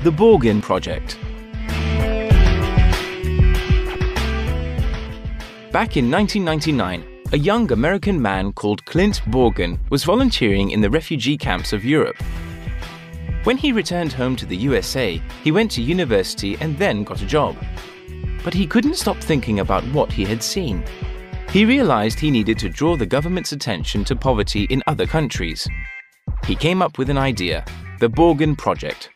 the BORGEN Project. Back in 1999, a young American man called Clint was volunteering in the refugee camps of Europe. When he returned home to the USA, he went to university and then got a job. But he couldn't stop thinking about what he had seen. He realized he needed to draw the government's attention to poverty in other countries. He came up with an idea, the BORGEN Project.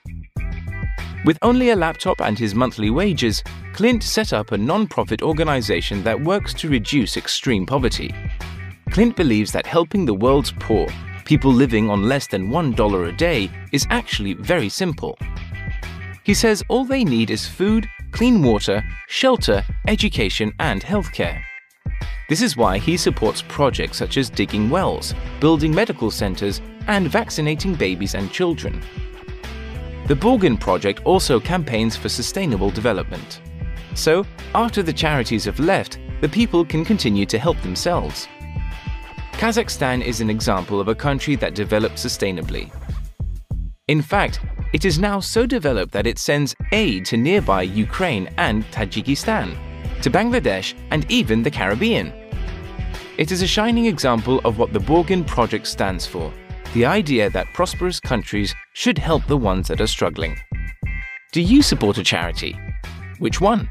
With only a laptop and his monthly wages, Clint set up a non-profit organization that works to reduce extreme poverty. Clint believes that helping the world's poor, people living on less than $1 a day, is actually very simple. He says all they need is food, clean water, shelter, education, and healthcare. This is why he supports projects such as digging wells, building medical centers, and vaccinating babies and children. The BORGEN Project also campaigns for sustainable development. So, after the charities have left, the people can continue to help themselves. Kazakhstan is an example of a country that developed sustainably. In fact, it is now so developed that it sends aid to nearby Ukraine and Tajikistan, to Bangladesh, and even the Caribbean. It is a shining example of what the BORGEN Project stands for, the idea that prosperous countries should help the ones that are struggling. Do you support a charity? Which one?